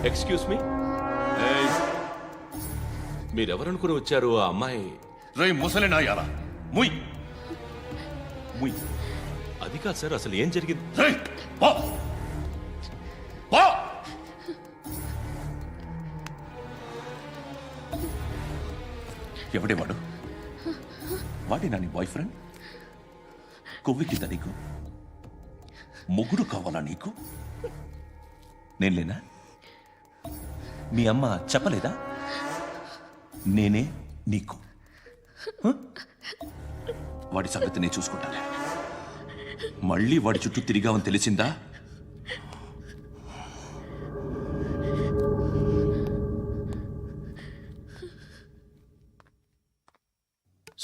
Excuse me, మీరెవరనుకుని వచ్చారు? ఆ అమ్మాయి రై ముసలి నాయాల ముయ్ ముయ్. అది కాదు సార్, అసలు ఏం జరిగింది? రై పో పో. ఎవడే వాడు? వాడేనా నీ బాయ్ ఫ్రెండ్? కొవ్వికిందా నీకు? మొగుడు కావాలా నీకు? నేను లేనా? మీ అమ్మ చెప్పలేదా నేనే నీకు? వాడి సంగతి నేను చూసుకుంటానే. మళ్ళీ వాడి చుట్టూ తిరిగావని తెలిసిందా?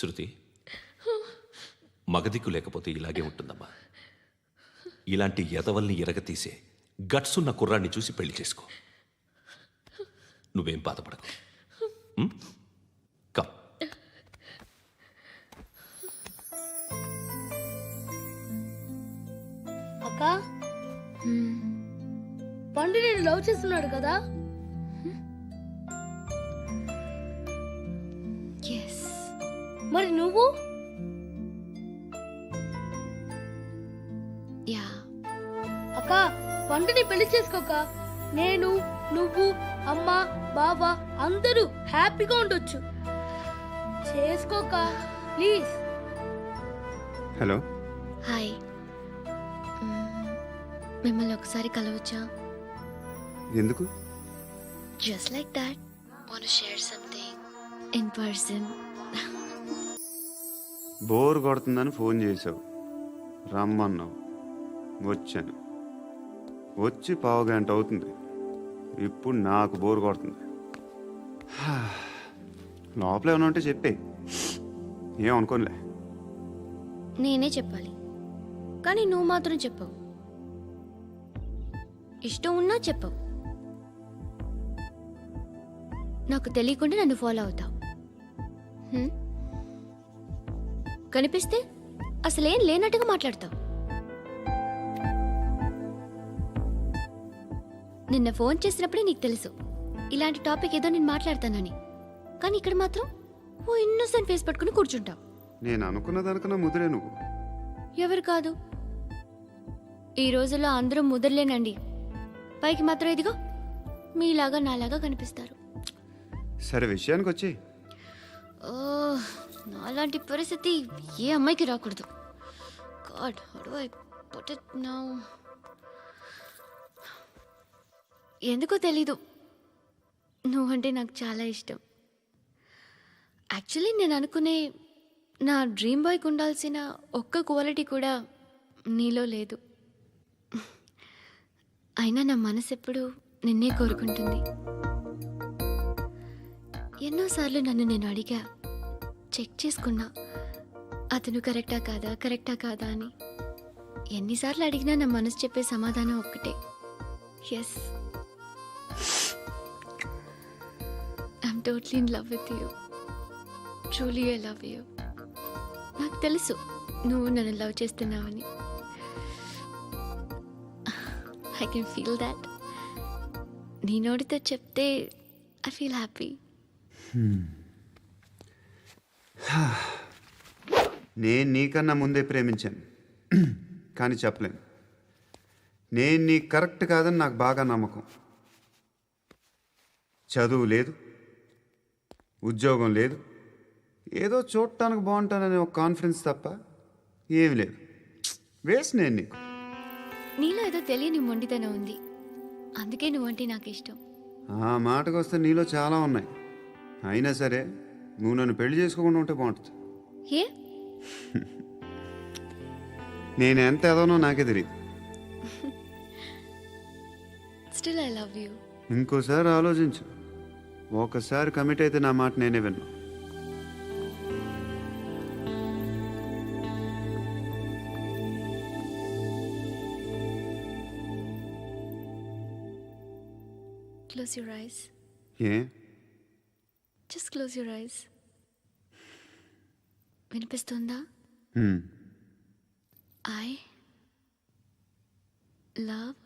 శృతి, మగదిక్కు లేకపోతే ఇలాగే ఉంటుందమ్మా. ఇలాంటి ఎదవల్ని ఎరగతీసే గట్స్ ఉన్న కుర్రాన్ని చూసి పెళ్లి చేసుకో. నువ్వేం బాధపడకు. కమ్. అక్క, పండు నేను లవ్ చేస్తున్నాడు కదా? మరి నువ్వు? అక్క, పండుని పెళ్లి చేసుకోక నేను, నువ్వు, అమ్మ, బావ అందరూ హ్యాపీగా ఉండొచ్చు. చేసుకోక ప్లీజ్. Hello, hi. మిమ్మల్ని ఒకసారి కలవచ్చా? ఎందుకు? Just like that. Want to share something in person. Bore కొడుతుందని ఫోన్ చేసావు, రమ్మన్నావు, వచ్చాను. వచ్చి పావు గంట అవుతుంది. ఇప్పుడు నాకు బోర్ కొడుతుంది. లోపల ఏమైనా ఉంటే చెప్పే, ఏమనుకోనిలే. నేనే చెప్పాలి, కానీ నువ్వు మాత్రం చెప్పవు. ఇష్టం ఉన్నా చెప్పవు. నాకు తెలియకుండా నన్ను ఫాలో అవుతావు. కనిపిస్తే అసలేం లేనట్టుగా మాట్లాడతావు. నిన్న ఫోన్ చేసినప్పుడే నీకు తెలుసు ఇలాంటి టాపిక్ ఏదో నేను మాట్లాడతానని. కానీ ఇక్కడ మాత్రం ఓ ఇన్నోసెంట్ ఫేస్ పట్టుకుని కూర్చుంటావు. నేను అనుకున్నదనుకున్న ముదిరే నువ్వు. ఎవరు కాదు, ఈ రోజుల్లో అందరూ ముదరలేనండి. పైకి మాత్రం ఇదిగో మీలాగా నాలాగా కనిపిస్తారు. సరే, విషయానికి వచ్చి. నాలాంటి పరిస్థితి ఏ అమ్మాయికి రాకూడదు. God, how do I put it now? ఎందుకో తెలీదు, నువ్వంటే నాకు చాలా ఇష్టం. యాక్చువల్లీ నేను అనుకునే నా డ్రీమ్ బాయ్కి ఉండాల్సిన ఒక్క క్వాలిటీ కూడా నీలో లేదు. అయినా నా మనసు ఎప్పుడు నిన్నే కోరుకుంటుంది. ఎన్నోసార్లు నన్ను నేను అడిగా, చెక్ చేసుకున్నా అతను కరెక్టా కాదా అని. ఎన్నిసార్లు అడిగినా నా మనసు చెప్పే సమాధానం ఒక్కటే, yes, I'm totally in love with you. Truly I love you. నాకు తెలుసు నువ్వు నన్ను లవ్ చేస్తున్నావని. I can feel that. నీ నోటితో చెప్తే ఐ ఫీల్ హ్యాపీ. నేను నీకన్నా ముందే ప్రేమించాను, కానీ చెప్పలేను. నేను నీకు కరెక్ట్ కాదని నాకు బాగా నమ్మకం. చదువు లేదు, ఉద్యోగం లేదు, ఏదో చూడటానికి బాగుంటాననే ఒక కాన్ఫిడెన్స్ తప్ప ఏమి లేదు. వేస్ట్ నేను నీకు. నీలో ఏదో తెలియని మొండితనం ఉంది, అందుకే నువ్వంటే నాకు ఇష్టం. ఆ మాటకు వస్తే నీలో చాలా ఉన్నాయి. అయినా సరే నువ్వు నన్ను పెళ్లి చేసుకోకుండా ఉంటే బాగుంటుంది. ఏ? నేను ఎంత ఎదవనో నాకే తెలియదు. Still I love you. ఇంకోసారి ఆలోచించు. ఒకసారి కమిట్ అయితే నా మాట నేనే విన్నా. Close your eyes. A? Just close your eyes. వినిపిస్తుందా? ఐ లవ్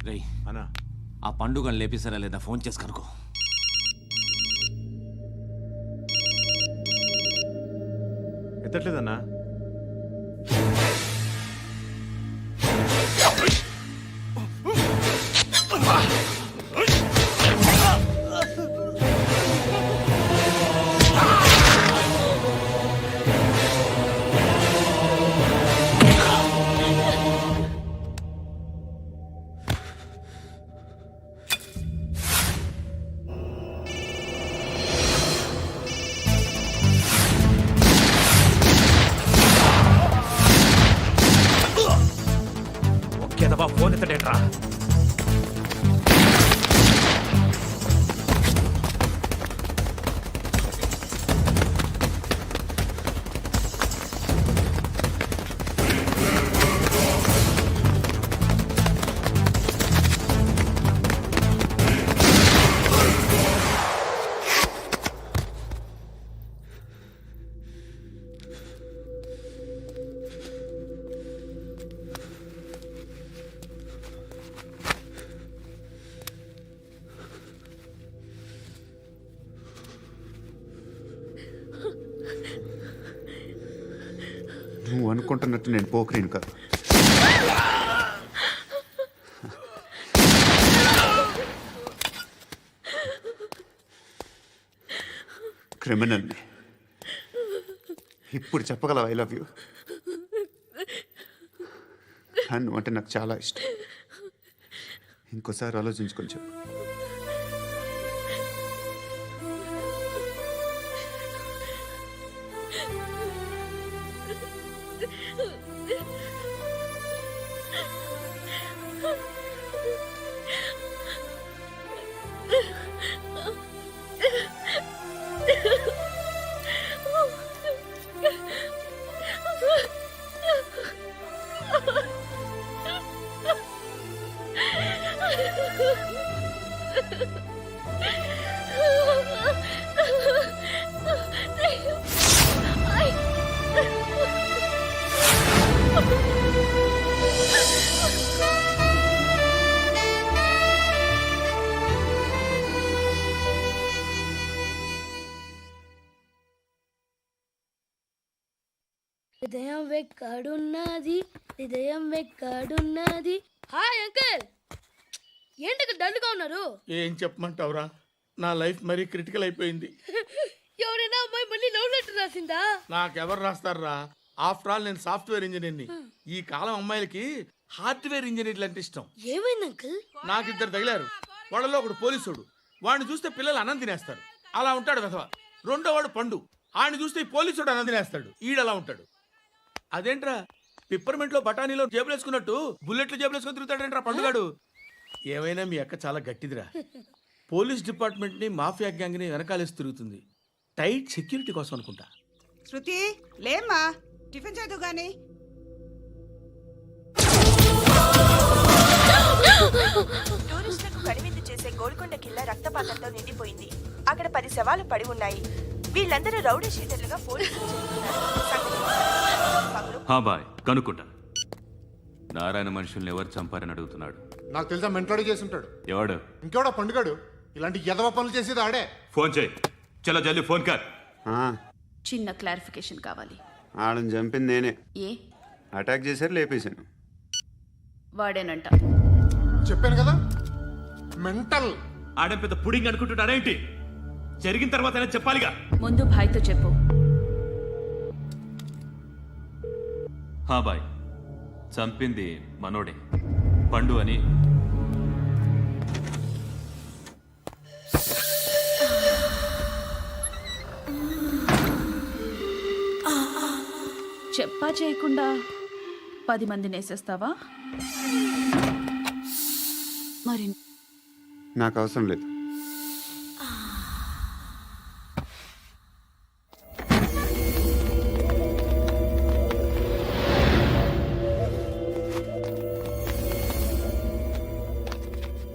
రేయ్ ఆ పండుగను లేపేసారా లేదా ఫోన్ చేసి కనుకో. ఎత్తట్లేదన్నా. ఒకేదవా ఫోన్ ఎత్తడేట్రా? నువ్వు అనుకుంటున్నట్టు నేను పోకరీను కాదు. క్రిమినల్ని. ఇప్పుడు చెప్పగలవా ఐ లవ్ యూ? నువ్వు అంటే నాకు చాలా ఇష్టం. ఇంకోసారి ఆలోచించుకొని చెప్పు. హృదయం ఎక్కడున్నది, హృదయం ఎక్కడున్నది. హాయ్ అంకుల్, ఏంటి డల్గా ఉన్నారు? ఏం చెప్పమంటావురా, నా లైఫ్ మరీ క్రిటికల్ అయిపోయింది. ఎవరైనా అమ్మాయి మళ్ళీ లవ్ లెటర్ రాసిందా? నాకెవరు రాస్తారా? ఆఫ్టర్ ఆల్ నేను సాఫ్ట్వేర్ ఇంజనీర్ని. ఈ కాలం అమ్మాయిలకి హార్డ్వేర్ ఇంజనీర్లు అంటే ఇష్టం. ఏమైంది అంకుల్? నాకు ఇద్దరు తగిలారు. వాళ్ళలో ఒకడు పోలీసుడు. వాడిని చూస్తే పిల్లలు అన్నం తినేస్తారు, అలా ఉంటాడు వెధవ. రెండో వాడు పండు. ఆడిని చూస్తే ఈ పోలీసుడు అన్నం తినేస్తాడు, ఈడలా ఉంటాడు. అదేంట్రా పిప్పర్మెంట్ లో బఠానీలో జేబులు వేసుకున్నట్టు బుల్లెట్లు జేబులు వేసుకుని తిరుగుతాడేంట్రా పండుగాడు. ఏమైనా మీ అక్క చాలా గట్టిదిరా. పోలీస్ డిపార్ట్మెంట్ ని మాఫియా గ్యాంగ్ ని వెనకాలేసి తిరుగుతుంది. టైట్ సెక్యూరిటీ కోసం అనుకుంటా. శృతి లేమ్మా, టిఫిన్ చేద్దు గాని. టూరిస్టులకు కనువిందు చేసే గోల్కొండ కిల్లా రక్తపాతంతో నిండిపోయింది. అక్కడ 10 శవాలు పడి ఉన్నాయి. వీళ్ళందరూ రౌడీ షీటర్లుగా పోలీసులు చెబుతున్నారు. బాయ్ కనుక్కుంటా. నారాయణ మనుషుల్ని ఎవరు చంపారని అడుగుతున్నాడు. నాకు తెలుసా మెంటలాడి చేసి ఉంటాడు. ఎవడు? ఇంకెవడా పండుగాడు. ఇలాంటి ఎదవ పనులు చేసేది ఆడే. ఫోన్ చేయి. చలో జల్దీ ఫోన్ కర్. చిన్న క్లారిఫికేషన్ కావాలి. ఆడని చంపింది నేనే. ఏ అటాక్ చేశారు, లేపేశాను. వాడేనంట. చెప్పాను కదా మెంటల్. ఆడే పెద్ద పుడింగ్ అనుకుంటున్నాడేంటి? జరిగిన తర్వాత చెప్పాలిగా. ముందు భాయ్తో చెప్పు. బాయ్ చంపింది మనోడే, పండు అని. చెప్పా చేయకుండా 10 మందిని వేసేస్తావా? మరి నాకు అవసరం లేదు.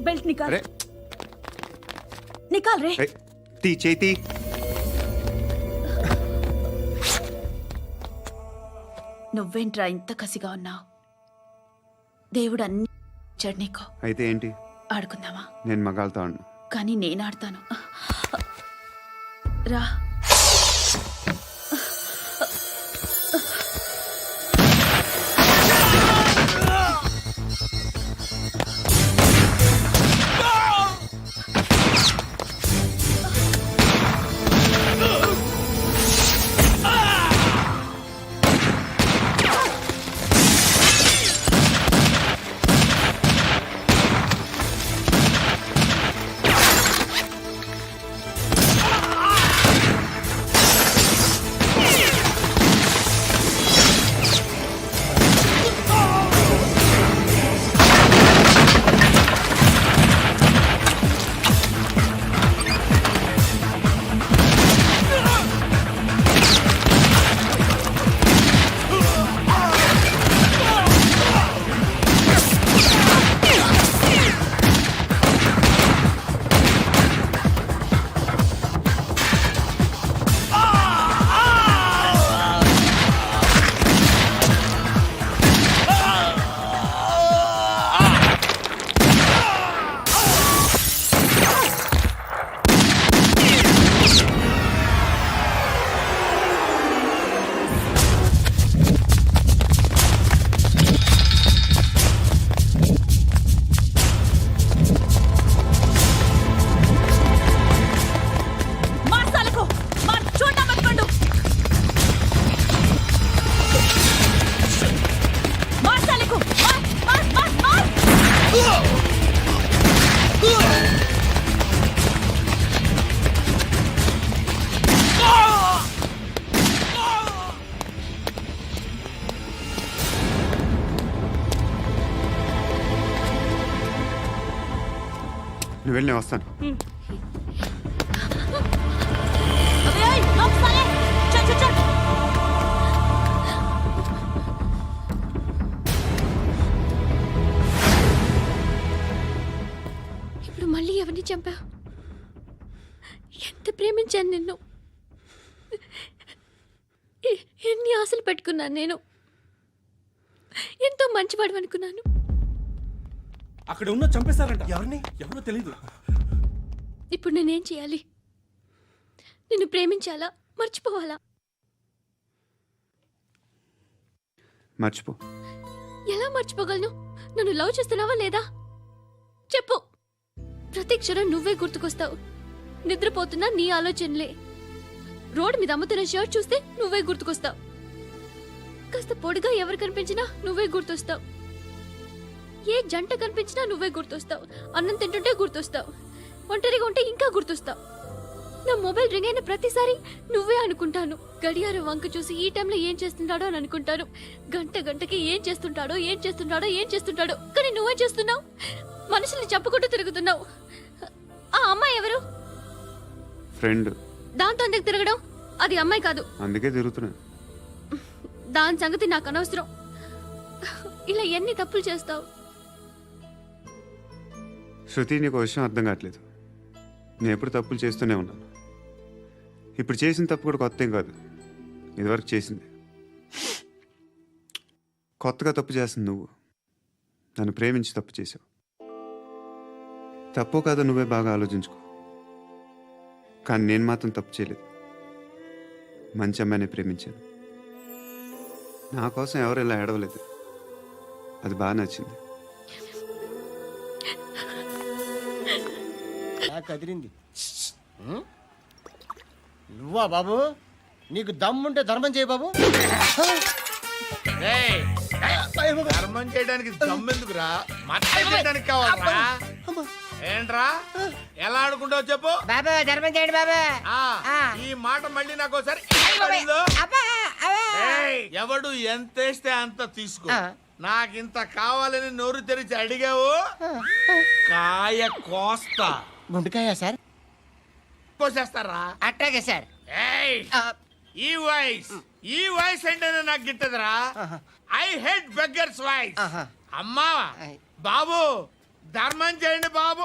బెల్ట్ నికాల్. అరే నికాల్ రే. తీ చేతి. నువ్వేంట్రా ఇంత కసిగా ఉన్నావు? దేవుడు అన్ని ఇచ్చాడు నీకు. అయితే ఏంటి? ఆడుకుందామా? నేను మగాళ్ళతో ఆడను. కానీ నేను ఆడతాను. రా. నువ్వు వెళ్ళి నేను వస్తాను. ఇప్పుడు మళ్ళీ ఎవరిని చంపా? ఎంత ప్రేమించాను నిన్ను. ఎన్ని ఆశలు పెట్టుకున్నాను నేను. ఎంతో మంచివాడు అనుకున్నాను. అక్కడ ఉన్న చంపేశారంట. ఎవరిని? ఎవరో తెలీదు. ఇప్పుడు నేనేం చేయాలి? నిన్ను ప్రేమించాలా, మర్చిపోవాలా? మర్చిపో. ఎలా మర్చిపోగలను? నన్ను లవ్ చేస్తున్నావా లేదా చెప్పు. ప్రతి క్షణం నువ్వే గుర్తుకొస్తావు. నిద్రపోతున్నా నీ ఆలోచనలే. రోడ్డు మీద అమ్ముతున్న షర్ట్ చూస్తే నువ్వే గుర్తుకొస్తావు. కాస్త పొడిగా ఎవరు కనిపించినా నువ్వే గుర్తొస్తావు. ఏ జంట కనిపించినా నువ్వే గుర్తొస్తావు. అన్నం తింటుంటే గుర్తొస్తావు. ఒంటరిగా ఉంటే ఇంకా గుర్తొస్తావు. నా మొబైల్ రింగ్ అయిన ప్రతిసారి నువ్వే అనుకుంటాను. గడియారం వంక చూసి ఈ టైంలో ఏం చేస్తుంటాడో అని అనుకుంటాను. గంటకి ఏం చేస్తుంటాడో కానీ నువ్వే చేస్తున్నావు. మనుషుల్ని చంపుకుంటూ తిరుగుతున్నావు. ఆ అమ్మాయి ఎవరు? ఫ్రెండ్. దాంతో ఎందుకు తిరగడం? అది అమ్మాయి కాదు. అందుకే తిరుగుతున్నా. దాని సంగతి నాకు అనవసరం. ఇలా ఎన్ని తప్పులు చేస్తావు? శృతి, నీకు విషయం అర్థం కావట్లేదు. నేను ఎప్పుడు తప్పులు చేస్తూనే ఉన్నాను. ఇప్పుడు చేసిన తప్పు కూడా కొత్త ఏం కాదు, ఇదివరకు చేసింది. కొత్తగా తప్పు చేస్తుంది నువ్వు. నన్ను ప్రేమించి తప్పు చేసావు. తప్పో కాదో నువ్వే బాగా ఆలోచించుకో. కానీ నేను మాత్రం తప్పు చేయలేదు. మంచి అమ్మాయిని ప్రేమించాను. నా కోసం ఎవరు ఇలా ఏడవలేదు. అది బాగా నచ్చింది. కదిరింది. నువ్వా బాబు? నీకు దమ్ముంటే ధర్మం చేయి బాబు. ధర్మం చేయడానికి దమ్మెందుకురా? మచ్చ చేయడానికి కావాలరా? ఏంట్రా ఎలా ఆడుకుంటావు చెప్పు. బాబా ధర్మం చేయండి బాబా. ఈ మాట మళ్ళీ నాకు ఒకసారి పడిందో? ఎవడు ఎంత వేస్తే అంత తీసుకో. నాకింత కావాలని నోరు తెరిచి అడిగావు, కాయ కోస్తా. గుండెకాయ సార్? కోసేస్తారా? అట్టాగే సార్. ఈ వాయిస్ అంటేనే నాకు గిట్టదురా. I hate beggars voice. అమ్మా బాబు ధర్మం చేయండి బాబు.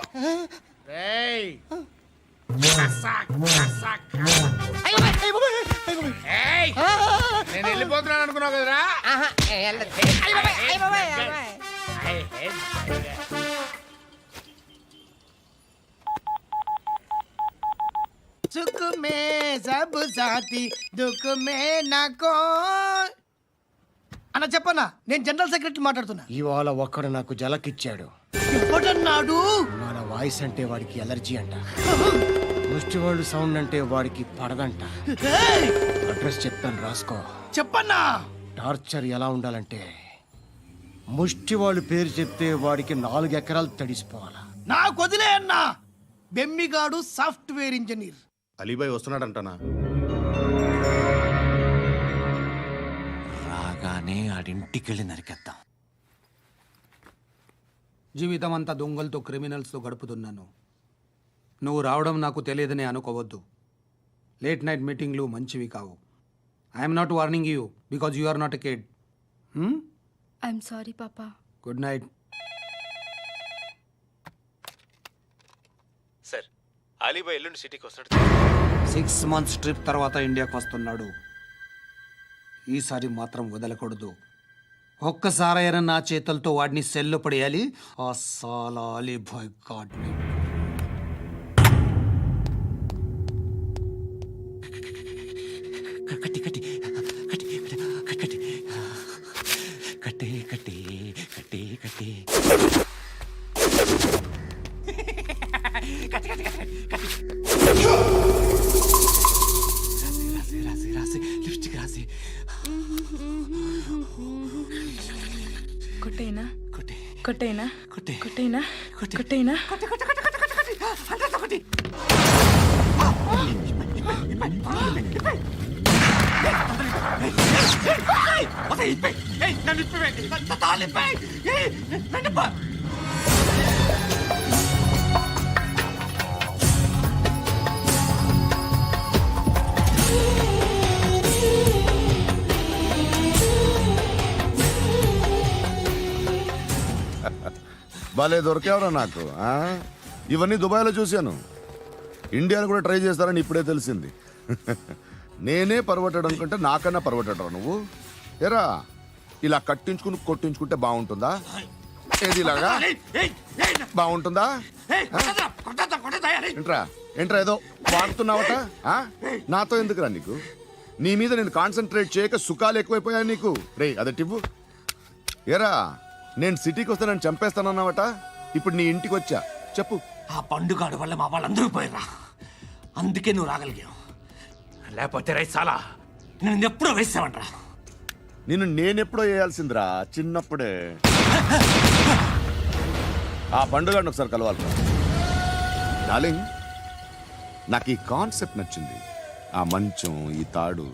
నేను వెళ్ళిపోతున్నాను అనుకున్నావు కదరా. సుఖ మే సబ్ సాథీ దుఃఖ మే నాకో. అన్న చెప్పన్నా, నేను జనరల్ సెక్రటరీ మాట్లాడుతున్నా. ఇవాళ ఒక్కడు నాకు జలకిచ్చాడు. ఎవడన్నాడు? మన వాయిస్ అంటే వాడికి ఎలర్జీ అంట. ముష్టి వాళ్ళు సౌండ్ అంటే వాడికి పడదంట. అడ్రస్ చెప్తాను రాసుకో. చెప్పన్నా. టార్చర్ ఎలా ఉండాలంటే ముష్టి వాళ్ళు పేరు చెప్తే వాడికి 4 ఎకరాలు తడిసిపోవాలా. నాకు వదిలే అన్నా. బెమ్మిగాడు సాఫ్ట్వేర్ ఇంజనీర్. అలీబాయ్ వస్తున్నాడంటనా? రాగానే ఆడింటికెళ్ళి నరికేద్దాం. జీవితం అంతా దొంగలతో క్రిమినల్స్తో గడుపుతున్నాను. నువ్వు రావడం నాకు తెలియదని అనుకోవద్దు. లేట్ నైట్ మీటింగ్లు మంచివి కావు. I'm not warning you because you are not a kid. I'm sorry papa. Good night. Sir, అలీబాయ్ ఎల్లుండి సిటీకి వస్తాడు. 6 months ట్రిప్ తర్వాత ఇండియాకి వస్తున్నాడు. ఈసారి మాత్రం వదలకూడదు. ఒక్కసారైనా నా చేతులతో వాడిని సెల్లు పడేయాలి. ఆ సాలా అలీబాయ్ గాడ్ని. కట్టి కట్టి కట్టి కట్టి కట్టి కట్టి కట్టి కట్టి రాసి రాసి లిప్స్టిక్ రాసి. కొట్టేనా కొట్టి కొట్టేనా కొట్టి కొట్టేనా కొట్టి కొట్టేనా కొట్టి కొట్టి కొట్టి కొట్టి కొట్టి అంతా కొట్టి. భలే దొరికేవరా నాకు. ఇవన్నీ దుబాయ్లో చూశాను. ఇండియాలో కూడా ట్రై చేస్తారని ఇప్పుడే తెలిసింది. నేనే పర్వటాడు అనుకుంటే నాకన్నా పర్వటాడు నువ్వు. ఎరా ఇలా కట్టించుకుని కొట్టించుకుంటే బాగుంటుందా? ఏది ఇలాగా బాగుంటుందా? ఏంట్రా ఏంట్రా ఏదో వాడుతున్నావట? నాతో ఎందుకురా నీకు? నీ మీద నేను కాన్సన్ట్రేట్ చేయక సుఖాలు ఎక్కువైపోయా నీకు. రే అదటివ్వు ఎరా నేను సిటీకి వస్తే నన్ను చంపేస్తానన్నావట, ఇప్పుడు నీ ఇంటికి వచ్చా, చెప్పు. ఆ పండుగాడు వల్ల మా వాళ్ళందరూ పోయిరా, అందుకే నువ్వు రాగలిగావు. లేకపోతే రై సాలా నేను ఎప్పుడో వేసావంట్రా. నేనెప్పుడో వేయాల్సిందిరా, చిన్నప్పుడే. ఆ పండుగను ఒకసారి కలవాలి డార్లింగ్. నాకు ఈ కాన్సెప్ట్ నచ్చింది. ఆ మంచం, ఈ తాడు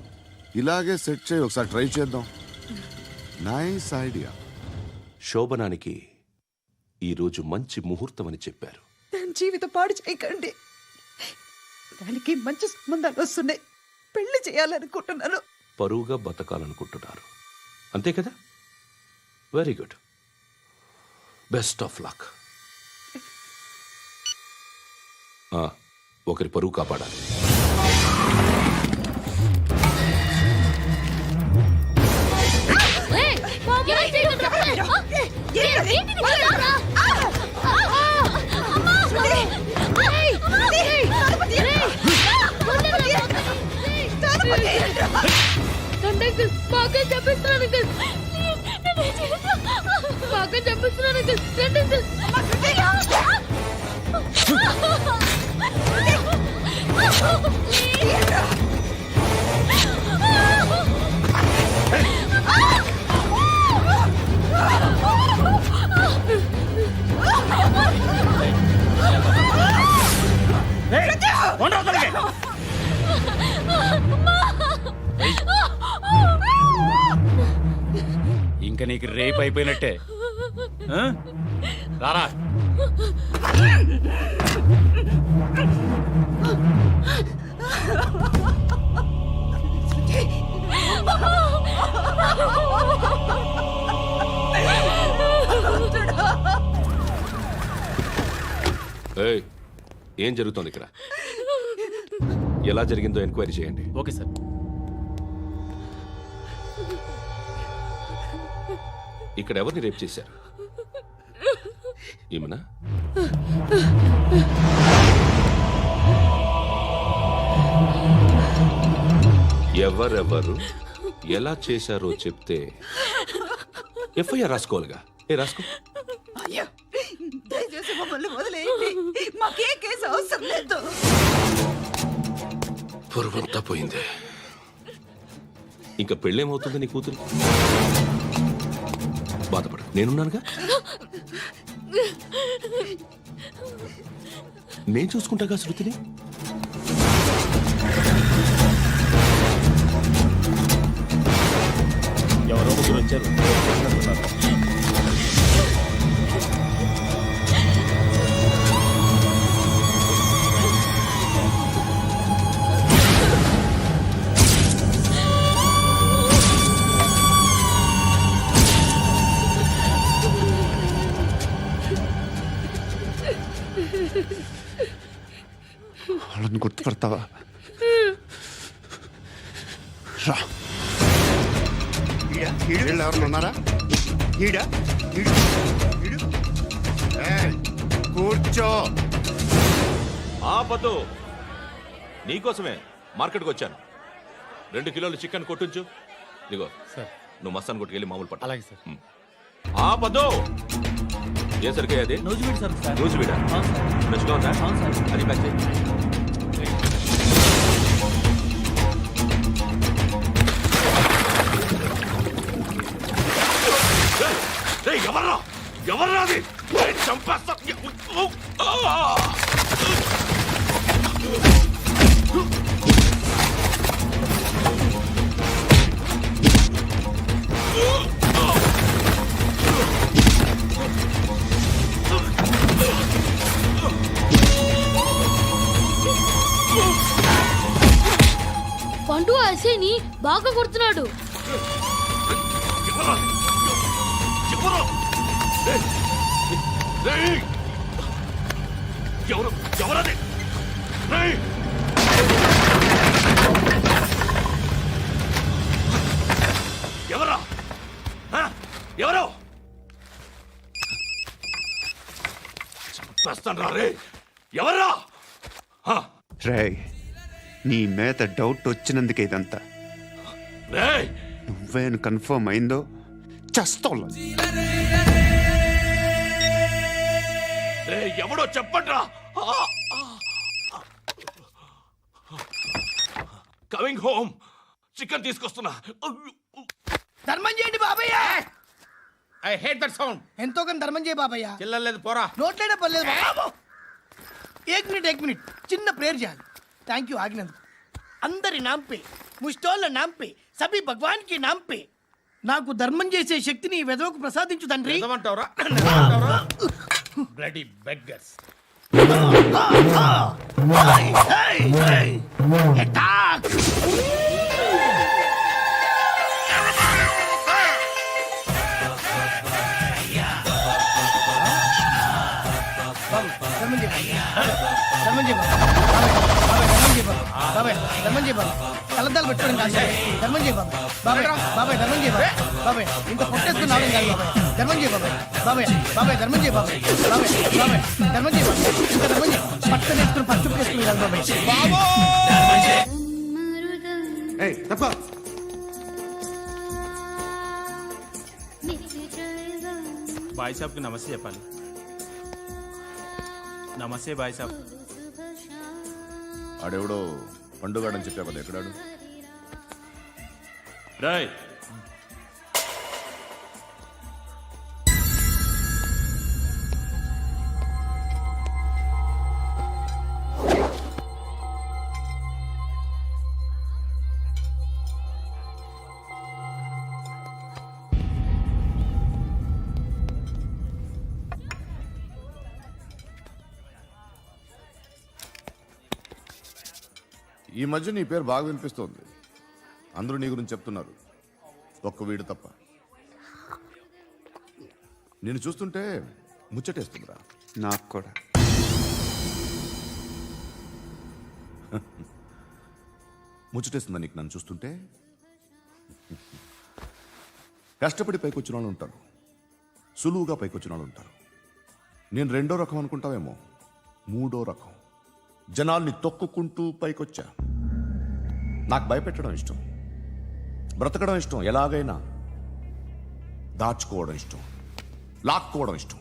ఇలాగే సెట్ చేయి, ఒకసారి ట్రై చేద్దాం. Nice idea. శోభనానికి ఈరోజు మంచి ముహూర్తం అని చెప్పారు. దాని జీవితం పాడు చేయకండి. దానికి మంచి సంబంధాలు వస్తున్నాయి, పెళ్లి చేయాలనుకుంటున్నాను. పరువుగా బతకాలనుకుంటున్నారు, అంతే కదా? Very good, best of luck. ఒకరి పరువు కాపాడాలి. ఇంకా నీకు రేపు అయిపోయినట్టే. రారా. ఏం జరుగుతోంది ఇక్కడ? ఎలా జరిగిందో ఎంక్వైరీ చేయండి. Okay sir. ఇక్కడ ఎవరిని రేప్ చేశారు? ఈమెనా? ఎవరెవరు ఎలా చేశారో చెప్తే ఎఫ్ఐఆర్ రాసుకోవాలిగా. రాసుకో. దయచేసి మమ్మల్ని వదిలేయండి, మాకే కేసు అవసరం లేదు. పొరువంతా పోయింది. ఇంకా పెళ్ళేమవుతుంది నీ కూతురు? బాధపడు, నేనున్నానుగా. నేను చూసుకుంటాగా శృతిని. ఎవరో ముగ్గురు వచ్చారు. వాళ్ళని గుర్తుపడతావా? రా. ఎవరు ఉన్నారా? కూర్చో. ఆపద్దు, నీకోసమే మార్కెట్కి వచ్చాను. 2 కిలోలు చికెన్ కొట్టించు. ఇదిగో సార్, నువ్వు మస్తాన్ కొట్టుకెళ్ళి మామూలు పట్టు. అలాగే సార్. ఆపద్దు. ఏ సరికే అది? నూజివీడు సార్. నూజివీడా? ఫ్రెష్గా ఉందా? అది ప్యాక్ చేయి. ఎవర్రా ఎవర్రా అది? చంపేస్తా. పండు అసేని బాగా కొడుతున్నాడు. ఎవరది? ఎవరా? ఎవరు? చంపేస్తాను రే. ఎవర్రా? రే, నీ మీద డౌట్ వచ్చినందుకే ఇదంతా. రేయ్, నువ్వేను కన్ఫర్మ్ అయిందో చేస్తాను. ఎవడో చెప్పట్రా. Coming home. చికెన్ తీసుకొస్తున్నా. ధర్మం చేయండి బాబయ్య. I hate that sound. ఎంతో కొంత ధర్మం చేయ బాబయ్య. చిల్లలేదు పోరా. నోట్లేనే పర్లేదు బాబు. ఏక్ మినిట్ చిన్న ప్రేయర్ చేయాలి. థ్యాంక్ యూ ఆగినందుకు. అందరి నాంపే, ముష్టోళ్ళ నాంపే, సభి భగవాన్ కి నాంపే నాకు ధర్మం చేసే శక్తిని ఈ వెదవకు ప్రసాదించు తండ్రి. నిజమంటావురా? Bloody beggars. కలద్దాలు పెట్టుకోవడం కాదు ధర్మం చేయ బాబాయ్. బాబాయ్ ధర్మం చేయ బాబాయ్. ఇంత పొట్టేసుకుని రావడం కాదు బాబాయ్. ధర్మం చేయ బాబాయ్. బాబాయ్ ధర్మం చేయ బాబాయ్. ధర్మం చేయ ఇంకా ధర్మం చేయ. పట్టు నేర్చుకుని పట్టు వేసుకుని కాదు బాబాయ్. ఏయ్ తప్ప. బాయ్ సాబ్కి నమస్తే చెప్పాలి. నమస్తే బాయ్ సాబ్. ఆడెవడో పండుగాడని చెప్పా కదా, ఎక్కడాడు? రాయ్, ఈ మధ్య నీ పేరు బాగా వినిపిస్తోంది. అందరూ నీ గురించి చెప్తున్నారు, ఒక్క వీడు తప్ప. నేను చూస్తుంటే ముచ్చటేస్తుందిరా. నాకు కూడా. ముచ్చటేస్తుందా నీకు నన్ను చూస్తుంటే? కష్టపడి పైకొచ్చిన వాళ్ళు ఉంటారు, సులువుగా పైకొచ్చిన వాళ్ళు ఉంటారు. నేను రెండో రకం అనుకుంటావేమో, మూడో రకం. జనాల్ని తొక్కుకుంటూ పైకొచ్చా. నాకు భయపెట్టడం ఇష్టం, బ్రతకడం ఇష్టం, ఎలాగైనా దాచుకోవడం ఇష్టం, లాక్కోవడం ఇష్టం,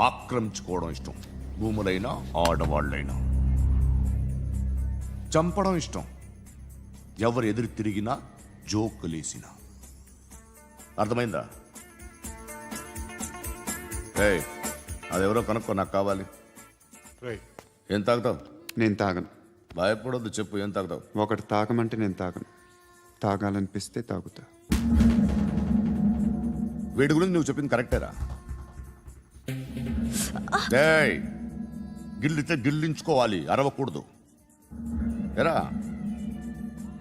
ఆక్రమించుకోవడం ఇష్టం. భూములైనా ఆడవాళ్ళైనా చంపడం ఇష్టం, ఎవరు ఎదురు తిరిగినా జోకులేసినా. అర్థమైందా? ఏయ్, అదెవరో కనుక్కో, నాకు కావాలి. ఏం తాగుతావు? నేను తాగను. భయపడొద్దు, చెప్పు ఏం తాగుతావు? ఒకటి తాగమంటే నేను తాగను, తాగాలనిపిస్తే తాగుతా. వీడి గురించి నువ్వు చెప్పింది కరెక్టేరా? ఏయ్, గిల్లితే గిల్లించుకోవాలి, అరవకూడదు. ఎరా,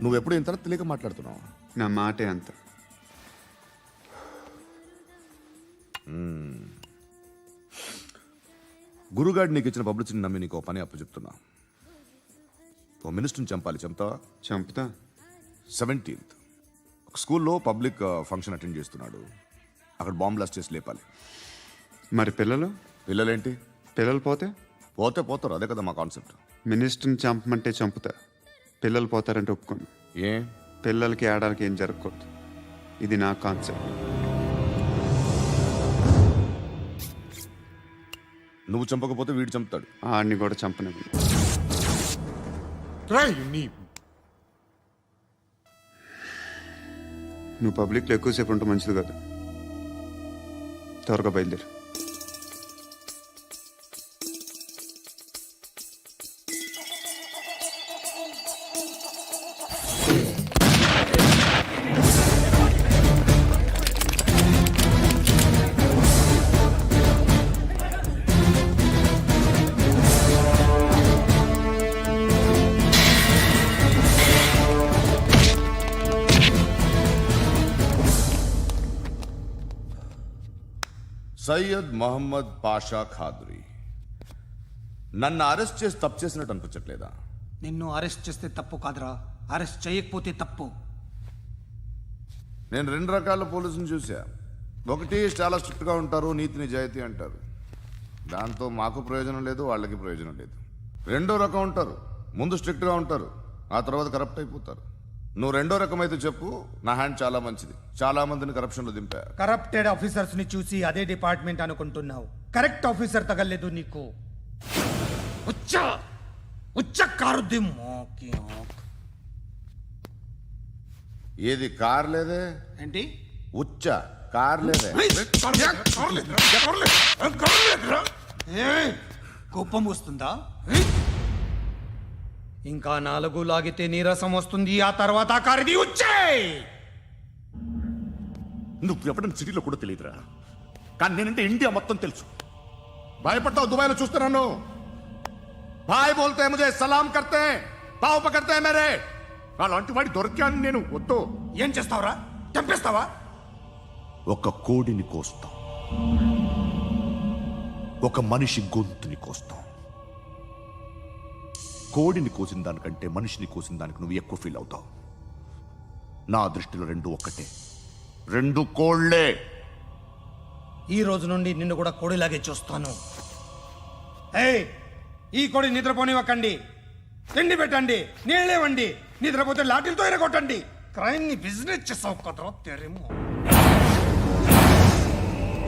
నువ్వెప్పుడు ఇంత తెలియక మాట్లాడుతున్నావు? నా మాటే అంత. గురుగాడు నీకు ఇచ్చిన పబ్లిసిటీని నమ్మి నీకు పని అప్పు చెప్తున్నా. ఓ మినిస్టర్ని చంపాలి, చంపుతావా? చంపుతా. 17th ఒక స్కూల్లో పబ్లిక్ ఫంక్షన్ అటెండ్ చేస్తున్నాడు, అక్కడ బాంబ్ బ్లాస్ట్ చేసి లేపాలి. మరి పిల్లలు? పిల్లలేంటి? పిల్లలు పోతే పోతే పోతారు, అదే కదా మా కాన్సెప్ట్. మినిస్టర్ని చంపమంటే చంపుతా, పిల్లలు పోతారంటే ఒప్పుకోను. ఏ? పిల్లలకి ఆడాలకి ఏం జరగకూడదు, ఇది నా కాన్సెప్ట్. నువ్వు చంపకపోతే వీడు చంపుతాడు. ఆడిని కూడా చంపనివ్వను. నువ్వు పబ్లిక్లో ఎక్కువసేపు ఉంటే మంచిది కాదు. త్వరగా బయలుదేరు. సయ్యద్ మహమ్మద్ పాషా ఖాద్రీ. నన్ను అరెస్ట్ చేసి తప్పు చేసినట్టు అనిపించట్లేదా? నిన్ను అరెస్ట్ చేస్తే తప్పు కాదురా, అరెస్ట్ చేయకపోతే తప్పు. నేను 2 రకాల పోలీసుని చూసా. ఒకటి చాలా స్ట్రిక్ట్గా ఉంటారు, నీతి నిజాయితీ అంటారు, దాంతో మాకు ప్రయోజనం లేదు, వాళ్ళకి ప్రయోజనం లేదు. రెండో రకం ఉంటారు, ముందు స్ట్రిక్ట్గా ఉంటారు, ఆ తర్వాత కరప్ట్ అయిపోతారు. నువ్వు రెండో రకం అయితే చెప్పు. నా హ్యాండ్ చాలా మంచిది, చాలా మందిని కరప్షన్లో దింపా. కరప్టెడ్ ఆఫీసర్స్ ని చూసి అదే డిపార్ట్మెంట్ అనుకుంటున్నావు. కరెక్ట్ ఆఫీసర్ తగలేదు నీకు. ఉచ్చ కారుద్ది మోకి ఆక్. ఏది కార్ లేదే? ఏంటి? ఉచ్చ కార్ లేదే? కోపం వస్తుందా? ఇంకా 4 లాగితే నీరసం వస్తుంది. ఆ తర్వాత కారిది ఉచ్చే. నువ్వు ఎవడని సిటీలో కూడా తెలియదురా, కానీ నేనంటే ఇండియా మొత్తం తెలుసు. భయపడతావు? దుబాయ్లో చూస్తున్నాను. భాయ్ బోల్తే ముజే సలాం కర్తే పావు పకర్తే మేరే. అలాంటి వాడి దొరికాను నేను. వద్దు. ఏం చేస్తావురా? చంపేస్తావా? ఒక కోడిని కోస్తాం, ఒక మనిషి గొంతుని కోస్తాం. కోడిని కోసిన దానికంటే మనిషిని కోసిన దానికి నువ్వు ఎక్కువ ఫీల్ అవుతావు. నా దృష్టిలో రెండు ఒక్కటే, రెండు కోళ్లే. ఈ రోజు నుండి నిన్ను కూడా కోడిలాగే చూస్తాను. ఏయ్, ఈ కోడి నిద్రపోనివ్వకండి. తిండి పెట్టండి, నీళ్ళేవండి. నిద్రపోతే లాఠీలతో ఎరగొట్టండి. క్రైమ్ ని బిజినెస్ చేసావు కదరా తెరేమో.